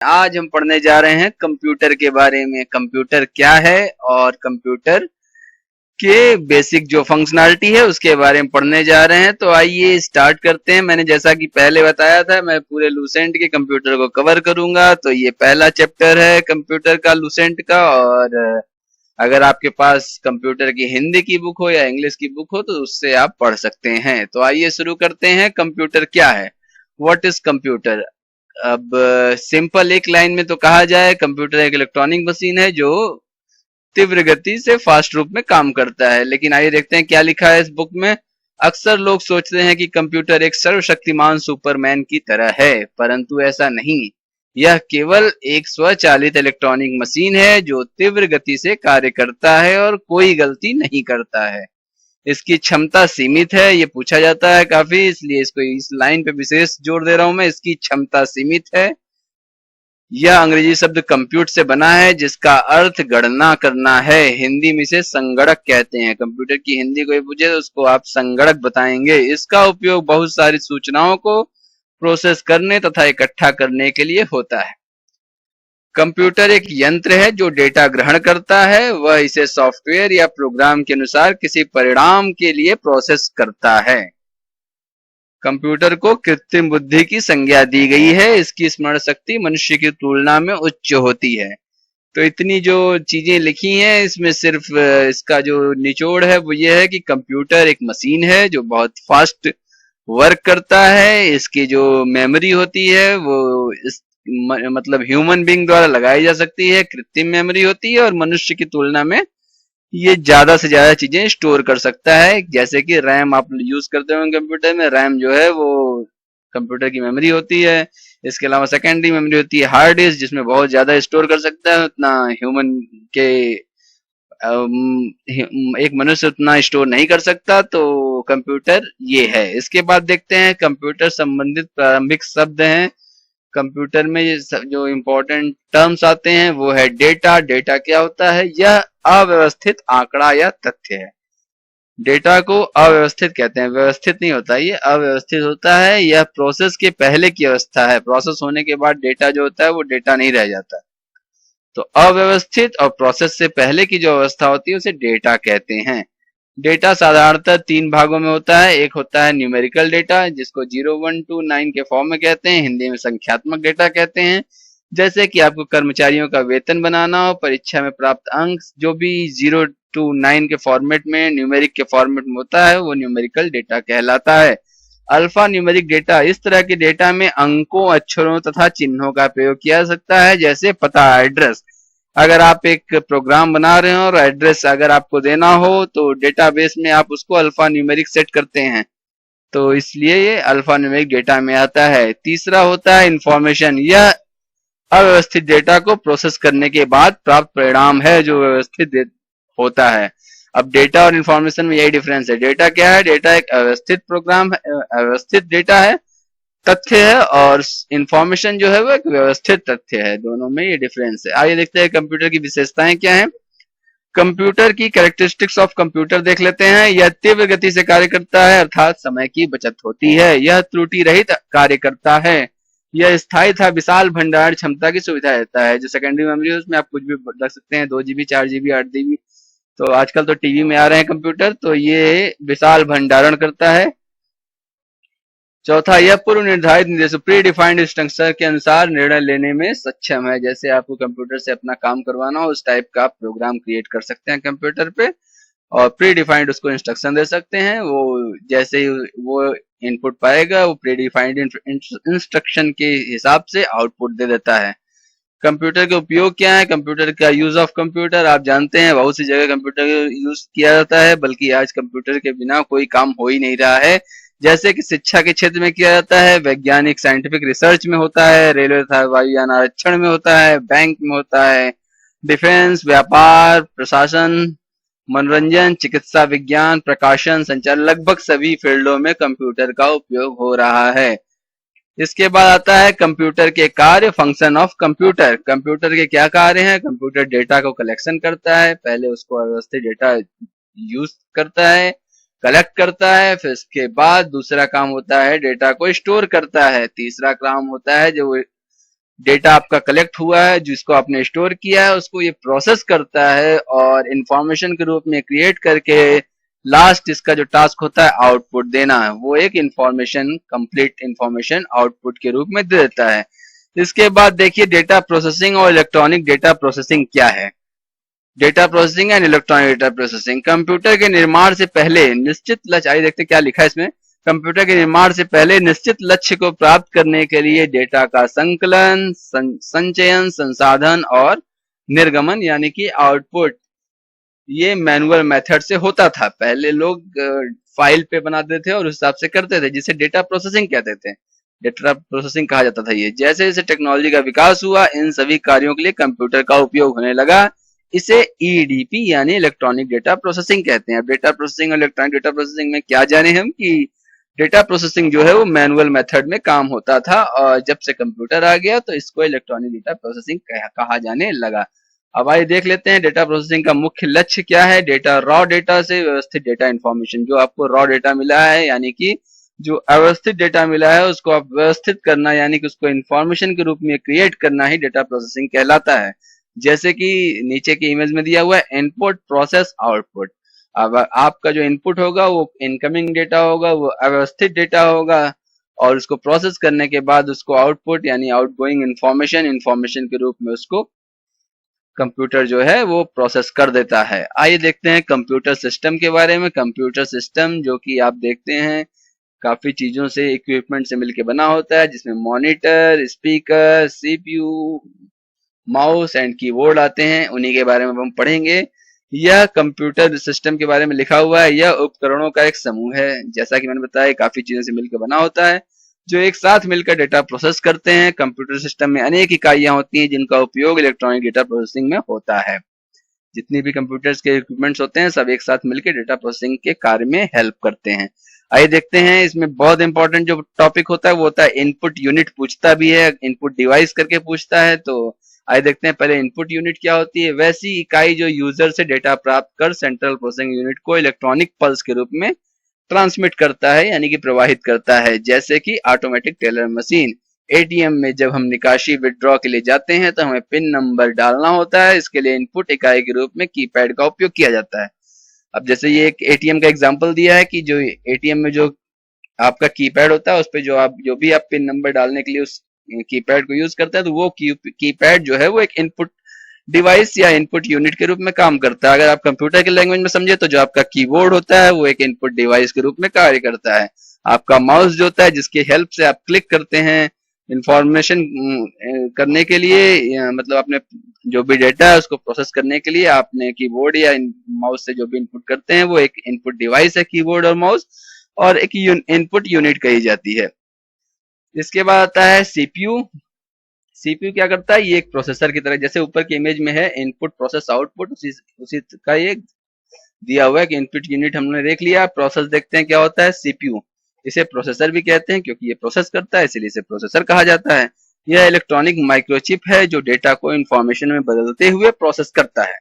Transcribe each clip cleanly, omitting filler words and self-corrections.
आज हम पढ़ने जा रहे हैं कंप्यूटर के बारे में। कंप्यूटर क्या है और कंप्यूटर के बेसिक जो फंक्शनैलिटी है उसके बारे में पढ़ने जा रहे हैं। तो आइए स्टार्ट करते हैं। मैंने जैसा कि पहले बताया था, मैं पूरे लूसेंट के कंप्यूटर को कवर करूंगा। तो ये पहला चैप्टर है कंप्यूटर का, लूसेंट का। और अगर आपके पास कंप्यूटर की हिंदी की बुक हो या इंग्लिश की बुक हो तो उससे आप पढ़ सकते हैं। तो आइए शुरू करते हैं। कंप्यूटर क्या है, व्हाट इज कंप्यूटर। अब सिंपल एक लाइन में तो कहा जाए, कंप्यूटर एक इलेक्ट्रॉनिक मशीन है जो तीव्र गति से फास्ट रूप में काम करता है। लेकिन आइए देखते हैं क्या लिखा है इस बुक में। अक्सर लोग सोचते हैं कि कंप्यूटर एक सर्वशक्तिमान सुपरमैन की तरह है, परंतु ऐसा नहीं। यह केवल एक स्वचालित इलेक्ट्रॉनिक मशीन है जो तीव्र गति से कार्य करता है और कोई गलती नहीं करता है। इसकी क्षमता सीमित है, ये पूछा जाता है काफी, इसलिए इसको इस लाइन पे विशेष जोर दे रहा हूं मैं। इसकी क्षमता सीमित है। यह अंग्रेजी शब्द कंप्यूट से बना है जिसका अर्थ गणना करना है। हिंदी में इसे संगणक कहते हैं। कंप्यूटर की हिंदी कोई पूछे तो उसको आप संगणक बताएंगे। इसका उपयोग बहुत सारी सूचनाओं को प्रोसेस करने तथा इकट्ठा करने के लिए होता है। कंप्यूटर एक यंत्र है जो डेटा ग्रहण करता है, वह इसे सॉफ्टवेयर या प्रोग्राम के अनुसार किसी परिणाम के लिए प्रोसेस करता है। कंप्यूटर को कृत्रिम बुद्धि की संज्ञा दी गई है। इसकी स्मरण शक्ति मनुष्य की तुलना में उच्च होती है। तो इतनी जो चीजें लिखी हैं इसमें सिर्फ इसका जो निचोड़ है वो ये है कि कंप्यूटर एक मशीन है जो बहुत फास्ट वर्क करता है। इसकी जो मेमोरी होती है वो इस मतलब ह्यूमन बीइंग द्वारा लगाई जा सकती है, कृत्रिम मेमोरी होती है, और मनुष्य की तुलना में ये ज्यादा से ज्यादा चीजें स्टोर कर सकता है। जैसे कि रैम आप यूज करते हो कंप्यूटर में, रैम जो है वो कंप्यूटर की मेमोरी होती है। इसके अलावा सेकेंडरी मेमोरी होती है हार्ड डिस्क, जिसमें बहुत ज्यादा स्टोर कर सकता है। उतना ह्यूमन के एक मनुष्य उतना स्टोर नहीं कर सकता। तो कंप्यूटर ये है। इसके बाद देखते हैं कंप्यूटर संबंधित प्रारंभिक शब्द हैं। कंप्यूटर में ये जो इम्पोर्टेंट टर्म्स आते हैं वो है डेटा। डेटा क्या होता है? यह अव्यवस्थित आंकड़ा या तथ्य है। डेटा को अव्यवस्थित कहते हैं, व्यवस्थित नहीं होता, ये अव्यवस्थित होता है। यह प्रोसेस के पहले की अवस्था है। प्रोसेस होने के बाद डेटा जो होता है वो डेटा नहीं रह जाता। तो अव्यवस्थित और प्रोसेस से पहले की जो अवस्था होती है उसे डेटा कहते हैं। डेटा साधारणतः तीन भागों में होता है। एक होता है न्यूमेरिकल डेटा, जिसको 0, 1, 2, 9 के फॉर्म में कहते हैं। हिंदी में संख्यात्मक डेटा कहते हैं। जैसे कि आपको कर्मचारियों का वेतन बनाना हो, परीक्षा में प्राप्त अंक, जो भी 0 to 9 के फॉर्मेट में, न्यूमेरिक के फॉर्मेट में होता है, वो न्यूमेरिकल डेटा कहलाता है। अल्फा न्यूमेरिक डेटा, इस तरह के डेटा में अंकों, अक्षरों तथा चिन्हों का प्रयोग किया जा सकता है। जैसे पता, एड्रेस। अगर आप एक प्रोग्राम बना रहे हो और एड्रेस अगर आपको देना हो तो डेटाबेस में आप उसको अल्फा न्यूमेरिक सेट करते हैं, तो इसलिए ये अल्फा न्यूमेरिक डेटा में आता है। तीसरा होता है इंफॉर्मेशन। यह अव्यवस्थित डेटा को प्रोसेस करने के बाद प्राप्त परिणाम है जो व्यवस्थित होता है। अब डेटा और इंफॉर्मेशन में यही डिफरेंस है। डेटा क्या है? डेटा एक अव्यवस्थित प्रोग्राम है, अव्यवस्थित डेटा है, तथ्य है, और इंफॉर्मेशन जो है वो एक व्यवस्थित तथ्य है। दोनों में ये डिफरेंस है। आइए देखते हैं कंप्यूटर की विशेषताएं क्या है। कंप्यूटर की कैरेक्टरिस्टिक्स ऑफ कंप्यूटर देख लेते हैं। यह तीव्र गति से कार्य करता है, अर्थात समय की बचत होती है। यह त्रुटि रहित कार्य करता है। यह स्थायी तथा विशाल भंडारण क्षमता की सुविधा देता है। जो सेकेंडरी मेमोरी है उसमें आप कुछ भी रख सकते हैं, 2 GB, 4 GB, 8 GB। तो आजकल तो टीवी में आ रहे हैं कंप्यूटर, तो ये विशाल भंडारण करता है। चौथा, यह पूर्व निर्धारित निर्देशों, प्री डिफाइंड स्ट्रक्चर के अनुसार निर्णय लेने में सक्षम है। जैसे आपको कंप्यूटर से अपना काम करवाना हो, उस टाइप का आप प्रोग्राम क्रिएट कर सकते हैं कंप्यूटर पे, और प्री डिफाइंड उसको इंस्ट्रक्शन दे सकते हैं। वो जैसे ही वो इनपुट पाएगा वो प्री डिफाइंड इंस्ट्रक्शन के हिसाब से आउटपुट दे देता है। कंप्यूटर के उपयोग क्या है? कंप्यूटर का यूज ऑफ कंप्यूटर आप जानते हैं, बहुत सी जगह कंप्यूटर यूज किया जाता है, बल्कि आज कंप्यूटर के बिना कोई काम हो ही नहीं रहा है। जैसे कि शिक्षा के क्षेत्र में किया जाता है, वैज्ञानिक साइंटिफिक रिसर्च में होता है, रेलवे तथा वायुयान आरक्षण में होता है, बैंक में होता है, डिफेंस, व्यापार, प्रशासन, मनोरंजन, चिकित्सा विज्ञान, प्रकाशन, संचार, लगभग सभी फील्डों में कंप्यूटर का उपयोग हो रहा है। इसके बाद आता है कंप्यूटर के कार्य, फंक्शन ऑफ कंप्यूटर। कंप्यूटर के क्या कार्य हैं? कंप्यूटर डेटा को कलेक्शन करता है, पहले उसको व्यवस्थित डेटा यूज करता है, कलेक्ट करता है, फिर इसके बाद दूसरा काम होता है डेटा को स्टोर करता है। तीसरा काम होता है जो डेटा आपका कलेक्ट हुआ है, जिसको आपने स्टोर किया है, उसको ये प्रोसेस करता है और इंफॉर्मेशन के रूप में क्रिएट करके लास्ट इसका जो टास्क होता है आउटपुट देना है, वो एक इंफॉर्मेशन, कंप्लीट इंफॉर्मेशन आउटपुट के रूप में दे देता है। इसके बाद देखिए डेटा प्रोसेसिंग और इलेक्ट्रॉनिक डेटा प्रोसेसिंग क्या है। Data processing and electronic data processing, computer के निर्माण से पहले निश्चित लक्ष्य, आइए देखते हैं क्या लिखा है इसमें। कंप्यूटर के निर्माण से पहले निश्चित लक्ष्य को प्राप्त करने के लिए डेटा का संकलन, संचयन, संसाधन और निर्गमन यानी कि आउटपुट, ये मैनुअल मेथड से होता था। पहले लोग फाइल पे बनाते थे और उस हिसाब से करते थे, जिसे डेटा प्रोसेसिंग कहते थे, डेटा प्रोसेसिंग कहा जाता था ये। जैसे जैसे टेक्नोलॉजी का विकास हुआ, इन सभी कार्यों के लिए कंप्यूटर का उपयोग होने लगा। इसे ईडीपी यानी इलेक्ट्रॉनिक डेटा प्रोसेसिंग कहते हैं। अब डेटा प्रोसेसिंग और इलेक्ट्रॉनिक डेटा प्रोसेसिंग में क्या जाने हम कि डेटा प्रोसेसिंग जो है वो मैनुअल मेथड में काम होता था, और जब से कंप्यूटर आ गया तो इसको इलेक्ट्रॉनिक डेटा प्रोसेसिंग कहा जाने लगा। अब आइए देख लेते हैं डेटा प्रोसेसिंग का मुख्य लक्ष्य क्या है। डेटा, रॉ डेटा से व्यवस्थित डेटा इंफॉर्मेशन, जो आपको रॉ डेटा मिला है यानी कि जो अव्यवस्थित डेटा मिला है उसको आप व्यवस्थित करना यानी कि उसको इंफॉर्मेशन के रूप में क्रिएट करना ही डेटा प्रोसेसिंग कहलाता है। जैसे कि नीचे की इमेज में दिया हुआ है इनपुट, प्रोसेस, आउटपुट। अब आपका जो इनपुट होगा वो इनकमिंग डेटा होगा, वो अव्यवस्थित डेटा होगा, और उसको प्रोसेस करने के बाद उसको आउटपुट यानी आउटगोइंग इंफॉर्मेशन के रूप में उसको कंप्यूटर जो है वो प्रोसेस कर देता है। आइए देखते हैं कंप्यूटर सिस्टम के बारे में। कंप्यूटर सिस्टम जो कि आप देखते हैं काफी चीजों से, इक्विपमेंट से मिलकर बना होता है, जिसमें monitor, speaker, CPU, mouse and keyboard आते हैं। उन्हीं के बारे में हम पढ़ेंगे। यह कंप्यूटर सिस्टम के बारे में लिखा हुआ है, यह उपकरणों का एक समूह है, जैसा कि मैंने बताया काफी चीजों से मिलकर बना होता है, जो एक साथ मिलकर डेटा प्रोसेस करते हैं। कंप्यूटर सिस्टम में अनेक इकाइयां होती हैं जिनका उपयोग इलेक्ट्रॉनिक डेटा प्रोसेसिंग में होता है। जितनी भी कंप्यूटर्स के इक्विपमेंट्स होते हैं सब एक साथ मिलकर डेटा प्रोसेसिंग के कार्य में हेल्प करते हैं। आइए देखते हैं, इसमें बहुत इंपॉर्टेंट जो टॉपिक होता है वो होता है इनपुट यूनिट। पूछता भी है, इनपुट डिवाइस करके पूछता है। तो आइए देखते हैं पहले इनपुट यूनिट क्या होती है। वैसी इकाई जो यूजर से डेटा प्राप्त कर सेंट्रल प्रोसेसिंग यूनिट को इलेक्ट्रॉनिक पल्स के रूप में ट्रांसमिट करता है यानी कि प्रवाहित करता है। जैसे कि ऑटोमेटिक टेलर मशीन, एटीएम में जब हम निकासी विड्रॉ के लिए जाते हैं तो हमें पिन नंबर डालना होता है, इसके लिए इनपुट इकाई के रूप में कीपैड का उपयोग किया जाता है। अब जैसे ये एक एटीएम का एग्जांपल दिया है कि जो एटीएम में जो आपका कीपैड होता है उस पे जो भी आप पिन नंबर डालने के लिए उस कीपैड को यूज करते हैं, तो वो कीपैड जो है वो एक इनपुट डिवाइस या इनपुट यूनिट के रूप में काम करता है। अगर आप कंप्यूटर के लैंग्वेज में समझे तो जो आपका कीबोर्ड होता है वो एक इनपुट डिवाइस के रूप में कार्य करता है। आपका माउस जो होता है जिसकी हेल्प से आप क्लिक करते हैं इंफॉर्मेशन करने के लिए, मतलब अपने जो भी डेटा है उसको प्रोसेस करने के लिए आपने कीबोर्ड या माउस से जो भी इनपुट करते हैं वो एक इनपुट डिवाइस है, कीबोर्ड और माउस, और एक इनपुट यूनिट कही जाती है। इसके बाद आता है सीपीयू। सीपीयू क्या करता है, ये एक प्रोसेसर की तरह, जैसे ऊपर की इमेज में है इनपुट प्रोसेस आउटपुट, उसी का ये दिया हुआ है कि इनपुट यूनिट हमने देख लिया। प्रोसेस देखते हैं क्या होता है। सीपीयू, इसे प्रोसेसर भी कहते हैं क्योंकि ये प्रोसेस करता है, इसलिए इसे प्रोसेसर कहा जाता है। यह इलेक्ट्रॉनिक माइक्रोचिप है जो डेटा को इंफॉर्मेशन में बदलते हुए प्रोसेस करता है।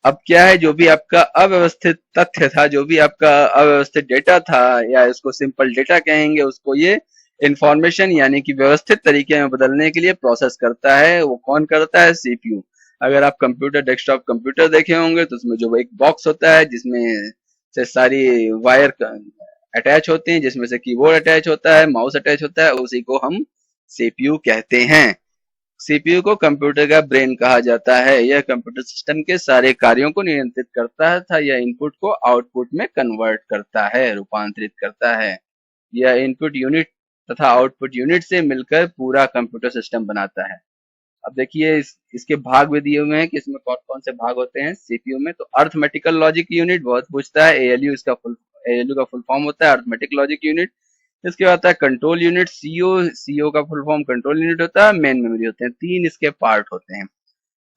अब क्या है, जो भी आपका अव्यवस्थित तथ्य था, जो भी आपका अव्यवस्थित डेटा था, या इसको सिंपल डेटा कहेंगे, उसको ये इंफॉर्मेशन यानी कि व्यवस्थित तरीके में बदलने के लिए प्रोसेस करता है। वो कौन करता है, सीपीयू। अगर आप कंप्यूटर, डेस्कटॉप कंप्यूटर देखे होंगे तो उसमें जो एक बॉक्स होता है जिसमें से सारी वायर अटैच होते हैं, जिसमें से कीबोर्ड अटैच होता है, माउस अटैच होता है, उसी को हम सीपीयू कहते हैं। सीपीयू को कंप्यूटर का ब्रेन कहा जाता है। यह कंप्यूटर सिस्टम के सारे कार्यों को नियंत्रित करता है तथा यह इनपुट को आउटपुट में कन्वर्ट करता है, रूपांतरित करता है। यह इनपुट यूनिट तथा आउटपुट यूनिट से मिलकर पूरा कंप्यूटर सिस्टम बनाता है। अब देखिए इसके भाग भी दिए हुए हैं कि इसमें कौन कौन से भाग होते हैं सीपीयू में। तो अर्थमेटिकल लॉजिक यूनिट बहुत पूछता है, एएलयू एएलयू का फुल फॉर्म होता है अर्थमेटिक लॉजिक यूनिट। इसके बाद आता है कंट्रोल यूनिट, सीओ, सीओ का फुल फॉर्म कंट्रोल यूनिट होता है। मेन मेमोरी होते हैं। तीन इसके पार्ट होते हैं।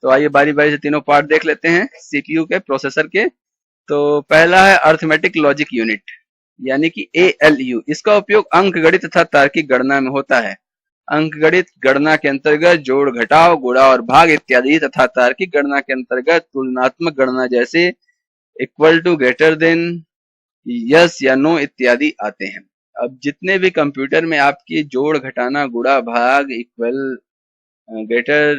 तो आइए बारी बारी से तीनों पार्ट देख लेते हैं सीपीयू के, प्रोसेसर के। तो पहला है अर्थमेटिक लॉजिक यूनिट यानी कि एएलयू। इसका उपयोग अंकगणित तथा तार्किक गणना में होता है। अंकगणित गणना के अंतर्गत जोड़, घटाव, गुणा और भाग इत्यादि तथा तार्किक गणना के अंतर्गत तुलनात्मक गणना जैसे equal to, greater than, yes या नो इत्यादि आते हैं। अब जितने भी कंप्यूटर में आपकी जोड़, घटाना, गुणा, भाग, इक्वल ग्रेटर,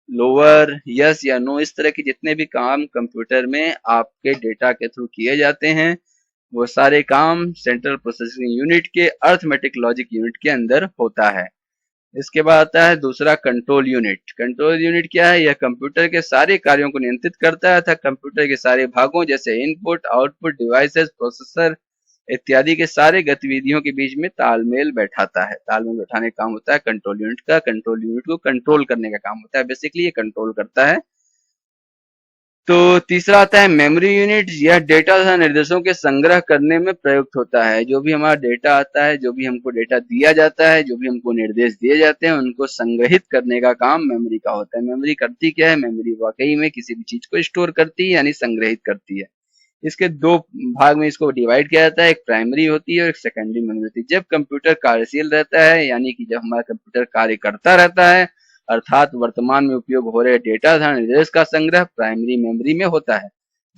लोअर, यस या नो, इस तरह के जितने भी काम कंप्यूटर में आपके डेटा के थ्रू किए जाते हैं वो सारे काम सेंट्रल प्रोसेसिंग यूनिट के अर्थमेटिक लॉजिक यूनिट के अंदर होता है। इसके बाद आता है दूसरा कंट्रोल यूनिट। कंट्रोल यूनिट क्या है? यह कंप्यूटर के सारे कार्यों को नियंत्रित करता है तथा कंप्यूटर के सारे भागों जैसे इनपुट, आउटपुट, डिवाइसेस, प्रोसेसर इत्यादि के सारे गतिविधियों के बीच में तालमेल बैठाता है। तालमेल बैठाने का काम होता है कंट्रोल यूनिट का। कंट्रोल यूनिट को कंट्रोल करने का काम होता है, बेसिकली ये कंट्रोल करता है। तो तीसरा आता है मेमोरी यूनिट। यह डेटा तथा निर्देशों के संग्रह करने में प्रयुक्त होता है। जो भी हमारा डेटा आता है, जो भी हमको डेटा दिया जाता है, जो भी हमको निर्देश दिए जाते हैं, उनको संग्रहित करने का काम मेमोरी का होता है। मेमोरी करती क्या है? मेमोरी वाकई में किसी भी चीज को स्टोर करती है, यानी संग्रहित करती है। इसके दो भाग में इसको डिवाइड किया जाता है, एक प्राइमरी होती है और एक सेकेंडरी मेमोरी होती है। जब कंप्यूटर कार्यशील रहता है, यानी कि जब हमारा कंप्यूटर कार्य करता रहता है, अर्थात वर्तमान में उपयोग हो रहे डेटा तथा निर्देश का संग्रह प्राइमरी मेमोरी में होता है।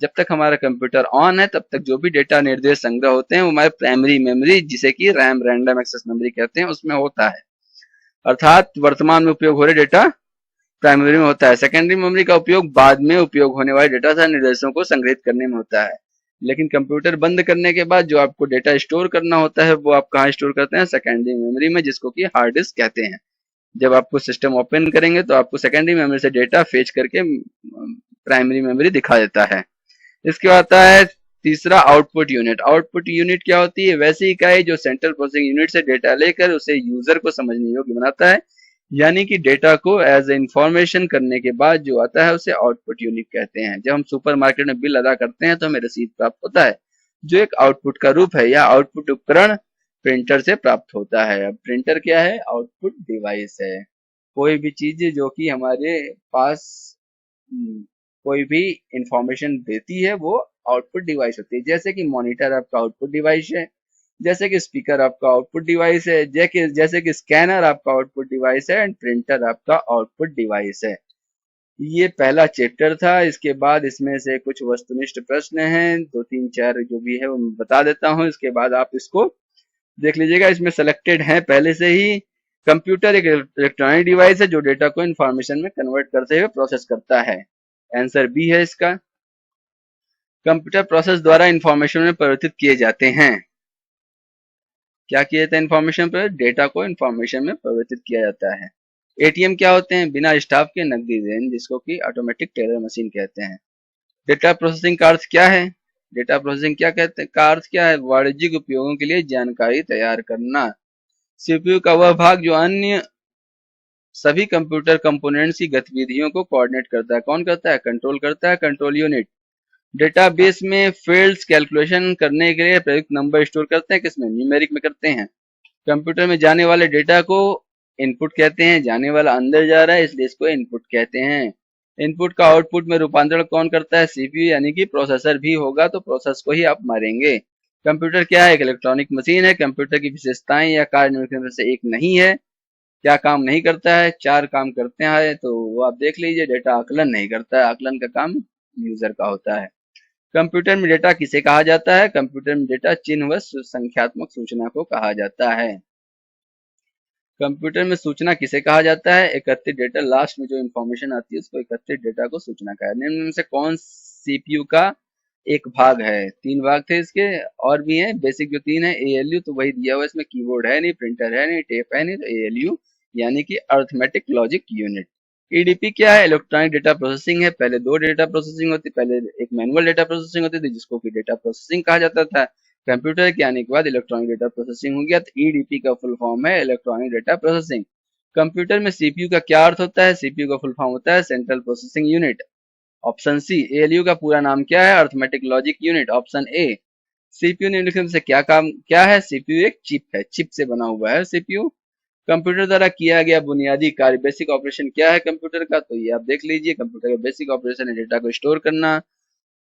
जब तक हमारा कंप्यूटर ऑन है तब तक जो भी डेटा निर्देश संग्रह होते हैं वो हमारे प्राइमरी मेमोरी, जिसे कि रैम, रैंडम एक्सेस मेमोरी कहते हैं, उसमें होता है। अर्थात वर्तमान में उपयोग हो रहे डेटा प्राइमरी में होता है। सेकेंडरी मेमोरी का उपयोग बाद में उपयोग होने वाले डेटा तथा निर्देशों को संग्रहित करने में होता है। लेकिन कंप्यूटर बंद करने के बाद जो आपको डेटा स्टोर करना होता है वो आप कहाँ स्टोर करते हैं? सेकेंडरी मेमोरी में, जिसको कि हार्ड डिस्क कहते हैं। जब आपको सिस्टम ओपन करेंगे तो आपको सेकेंडरी मेमोरी से डेटा फेच करके प्राइमरी मेमोरी दिखा देता है। इसके बाद आता है तीसरा आउटपुट यूनिट। आउटपुट यूनिट क्या होती है? वैसी इकाई जो सेंट्रल प्रोसेसिंग यूनिट से डेटा लेकर उसे यूजर को समझने योग्य बनाता है, यानी कि डेटा को एज ए इंफॉर्मेशन करने के बाद जो आता है उसे आउटपुट यूनिट कहते हैं। जब हम सुपरमार्केट में बिल अदा करते हैं तो हमें रसीद प्राप्त होता है, जो एक आउटपुट का रूप है। यह आउटपुट उपकरण प्रिंटर से प्राप्त होता है। अब प्रिंटर क्या है? आउटपुट डिवाइस है। कोई भी चीज जो कि हमारे पास कोई भी इंफॉर्मेशन देती है वो आउटपुट डिवाइस होती है। जैसे कि मॉनिटर आपका आउटपुट डिवाइस है, जैसे कि स्पीकर आपका आउटपुट डिवाइस है, जैसे कि स्कैनर आपका आउटपुट डिवाइस है, एंड प्रिंटर आपका आउटपुट डिवाइस है। ये पहला चैप्टर था। इसके बाद इसमें से कुछ वस्तुनिष्ठ प्रश्न हैं, 2 3 4 जो भी है वो मैं बता देता हूँ। इसके बाद आप इसको देख लीजिएगा। इसमें सेलेक्टेड है पहले से ही। कंप्यूटर एक इलेक्ट्रॉनिक डिवाइस है जो डेटा को इंफॉर्मेशन में कन्वर्ट करते हुए प्रोसेस करता है। आंसर बी है इसका। कंप्यूटर प्रोसेस द्वारा इंफॉर्मेशन में परिवर्तित किए जाते हैं। क्या किया जाता है? इंफॉर्मेशन पर डेटा को इंफॉर्मेशन में परिवर्तित किया जाता है। एटीएम क्या होते हैं? बिना स्टाफ के नकदी देन, जिसको कि ऑटोमेटिक टेलर मशीन कहते हैं। डेटा प्रोसेसिंग का अर्थ क्या है? डेटा प्रोसेसिंग क्या कहते हैं? का अर्थ क्या है? वाणिज्यिक उपयोगों के लिए जानकारी तैयार करना। सीपीयू का वह भाग जो अन्य सभी कंप्यूटर कंपोनेंट्स की गतिविधियों को कोऑर्डिनेट करता है। कौन करता है? कंट्रोल करता है, कंट्रोल यूनिट। डेटाबेस में फील्ड्स कैलकुलेशन करने के लिए प्रयुक्त नंबर स्टोर करते हैं, किसमें? न्यूमेरिक में करते हैं। कंप्यूटर में जाने वाले डेटा को इनपुट कहते हैं। जाने वाला अंदर जा रहा है इसलिए इसको इनपुट कहते हैं। इनपुट का आउटपुट में रूपांतरण कौन करता है? सीपीयू, यानी कि प्रोसेसर भी होगा तो प्रोसेस को ही आप मारेंगे। कंप्यूटर क्या है? एक इलेक्ट्रॉनिक मशीन है। कंप्यूटर की विशेषताएं या कार्य निम्नलिखित में से एक नहीं है। क्या काम नहीं करता है? 4 काम करते हैं, तो वो आप देख लीजिए। डेटा आकलन नहीं करता है, आकलन का काम यूजर का होता है। कंप्यूटर में डेटा किसे कहा जाता है? कंप्यूटर में डेटा चिन्ह व संख्यात्मक सूचना को कहा जाता है। कंप्यूटर में सूचना किसे कहा जाता है? एकत्रित डेटा, लास्ट में जो इंफॉर्मेशन आती है उसको एकत्रित डेटा को सूचना कहा जाता है। निम्न में से कौन सीपीयू का एक भाग है? 3 भाग थे इसके, और भी हैं। बेसिक जो 3 है, एएलयू तो वही दिया हुआ, इसमें कीबोर्ड है नहीं, प्रिंटर है नहीं, टेप है नहीं, तो एएलयू यानी कि अर्थमेटिक लॉजिक यूनिट। ईडीपी क्या है? इलेक्ट्रॉनिक डेटा प्रोसेसिंग है। पहले 2 डेटा प्रोसेसिंग होती, पहले एक मैनुअल डेटा प्रोसेसिंग होती थी जिसको कि डेटा प्रोसेसिंग कहा जाता था। कंप्यूटर के आने के बाद इलेक्ट्रॉनिक डेटा प्रोसेसिंग हो गया, तो ईडीपी का फुल फॉर्म है इलेक्ट्रॉनिक डेटा प्रोसेसिंग। कंप्यूटर में सीपीयू का क्या अर्थ होता है? सीपीयू का फुल फॉर्म होता है central processing unit. Option C. ALU का पूरा नाम क्या है? Arithmetic logic unit. Option A. CPU निम्नलिखित से क्या काम क्या है? सीपीयू एक चिप है, चिप से बना हुआ है सीपीयू। कंप्यूटर द्वारा किया गया बुनियादी कार्य, बेसिक ऑपरेशन क्या है कंप्यूटर का? तो ये आप देख लीजिए। कंप्यूटर का बेसिक ऑपरेशन है डेटा को स्टोर करना,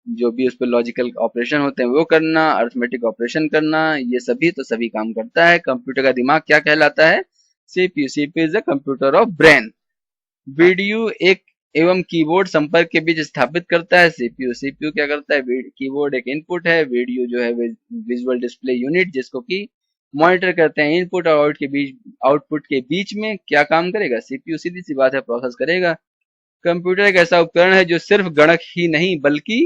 जो भी उस पर लॉजिकल ऑपरेशन होते हैं वो करना, अर्थमेटिक ऑपरेशन करना, ये सभी तो सभी काम करता है। कंप्यूटर का दिमाग क्या कहलाता है? CPU. CPU is the computer of brain. Video एक एवं कीबोर्ड संपर्क के बीच स्थापित करता है सीपीयू। सीपीयू क्या करता है? कीबोर्ड एक इनपुट है, वीडियो जो है विजुअल डिस्प्ले यूनिट, जिसको कि मॉनिटर करते हैं इनपुट और आउटपुट के बीच में क्या काम करेगा, सीपीयू सीधी सी बात है प्रोसेस करेगा। कंप्यूटर एक ऐसा उपकरण है जो सिर्फ गणक ही नहीं बल्कि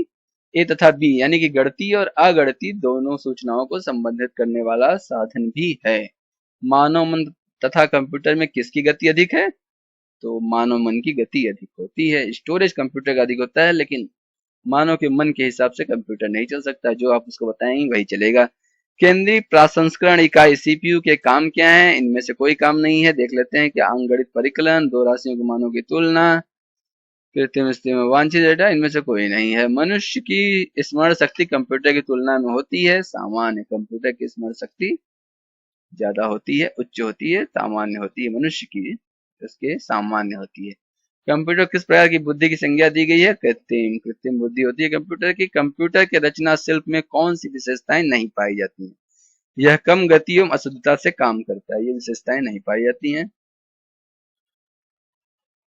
ए तथा बी यानी कि गणितीय और अगणितीय दोनों सूचनाओं को संबंधित करने वाला साधन भी है। मानव मन तथा कंप्यूटर में किसकी गति अधिक है, तो मानव मन की गति अधिक होती है। स्टोरेज कंप्यूटर का अधिक होता है, लेकिन मानव के मन के हिसाब से कंप्यूटर नहीं चल सकता, जो आप उसको बताएंगे वही चलेगा। केंद्रीय प्रसंस्करण इकाई सीपीयू के काम क्या है, इनमें से कोई काम नहीं है। देख लेते हैं कि अंकगणित परिकलन, दो राशियों के मानों की तुलना, कृत्रिम स्थिति में वांछित डेटा, इनमें से कोई नहीं है। मनुष्य की स्मरण शक्ति कंप्यूटर की तुलना में होती है सामान्य, कंप्यूटर की स्मरण शक्ति ज्यादा होती है, उच्च होती है, सामान्य होती है मनुष्य की, उसके सामान्य होती है। कंप्यूटर किस प्रकार की बुद्धि की संज्ञा दी गई है, कृत्रिम, कृत्रिम बुद्धि होती है कंप्यूटर की। कंप्यूटर के रचना शिल्प में कौन सी विशेषताएं नहीं पाई जाती हैं, यह कम गति एवं अशुद्धता से काम करता है, ये विशेषताएं नहीं पाई जाती हैं।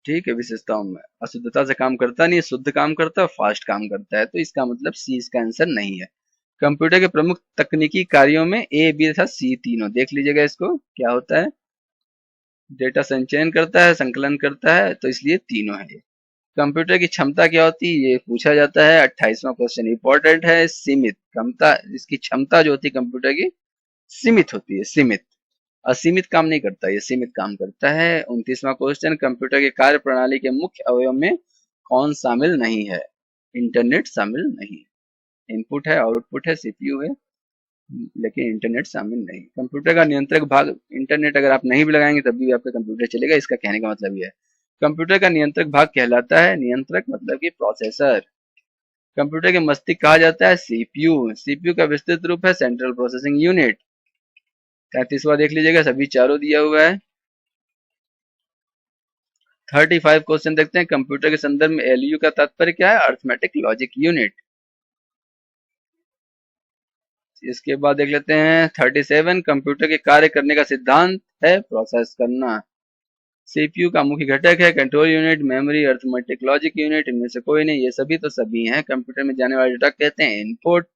ठीक है, विशेषताओं में अशुद्धता से काम करता नहीं है, शुद्ध काम करता है, फास्ट काम करता है, तो इसका मतलब सी इसका आंसर नहीं है। कंप्यूटर के प्रमुख तकनीकी कार्यों में ए बी तथा सी तीनों देख लीजिएगा, इसको क्या होता है, डेटा संचयन करता है, संकलन करता है, तो इसलिए तीनों है ये। कंप्यूटर की क्षमता क्या होती है, ये पूछा जाता है। 28वां क्वेश्चन इंपॉर्टेंट है। सीमित क्षमता, इसकी क्षमता जो होती है कंप्यूटर की सीमित होती है, सीमित, असीमित काम नहीं करता, ये सीमित काम करता है। 29वां क्वेश्चन, कंप्यूटर के कार्य प्रणाली के मुख्य अवयव में कौन शामिल नहीं है, इंटरनेट शामिल नहीं है। इनपुट है, आउटपुट है, सीपीयू है, लेकिन इंटरनेट शामिल नहीं। कंप्यूटर का नियंत्रक भाग, इंटरनेट अगर आप नहीं भी लगाएंगे तब भी आपका कंप्यूटर चलेगा, इसका कहने का मतलब यह है। कंप्यूटर का नियंत्रक भाग कहलाता है, नियंत्रक मतलब कि प्रोसेसर। कंप्यूटर के मस्तिष्क कहा जाता है सीपीयू, सीपीयू का विस्तृत रूप है सेंट्रल प्रोसेसिंग यूनिट। 33वां देख लीजिएगा, सभी चारों दिया हुआ है। 35 क्वेश्चन देखते हैं, कंप्यूटर के संदर्भ में एलयू का तात्पर्य क्या है, अर्थमेटिक लॉजिक यूनिट। इसके बाद देख लेते हैं 37, कंप्यूटर के कार्य करने का सिद्धांत है प्रोसेस करना। सीपीयू का मुख्य घटक है control unit, memory, arithmetic logic unit, इनमें से कोई नहीं, ये सभी तो सभी हैं। कंप्यूटर में जाने वाले डेटा कहते हैं इनपुट,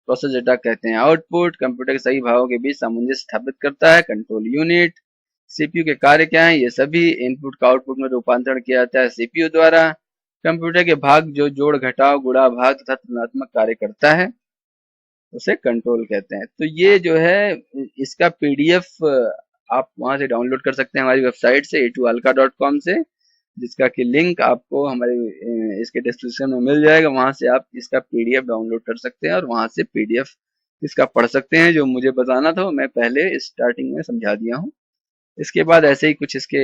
प्रोसेस डेटा कहते हैं आउटपुट। कंप्यूटर के सही भागों के बीच सामंजस्य स्थापित करता है कंट्रोल यूनिट। सीपीयू के कार्य क्या है, ये सभी। इनपुट का आउटपुट में रूपांतरण किया जाता है सीपीयू द्वारा। कंप्यूटर के भाग जो जोड़ घटाव गुणा भाग तथा तुलनात्मक कार्य करता है उसे कंट्रोल कहते हैं। तो ये जो है इसका पीडीएफ आप वहां से डाउनलोड कर सकते हैं हमारी वेबसाइट से a2alka.com से, जिसका कि लिंक आपको हमारे इसके डिस्क्रिप्शन में मिल जाएगा। वहां से आप इसका पीडीएफ डाउनलोड कर सकते हैं और वहां से पीडीएफ इसका पढ़ सकते हैं। जो मुझे बताना था मैं पहले स्टार्टिंग में समझा दिया हूँ। इसके बाद ऐसे ही कुछ इसके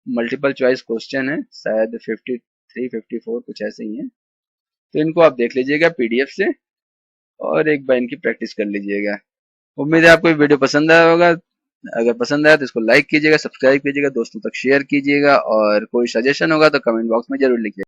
मल्टीपल चॉइस क्वेश्चन है, शायद 53 54 कुछ ऐसे ही है, तो इनको आप देख लीजिएगा पीडीएफ से और एक बार इनकी प्रैक्टिस कर लीजिएगा। उम्मीद है आपको ये वीडियो पसंद आया होगा। अगर पसंद आया तो इसको लाइक कीजिएगा, सब्सक्राइब कीजिएगा, दोस्तों तक शेयर कीजिएगा और कोई सजेशन होगा तो कमेंट बॉक्स में जरूर लिखिएगा।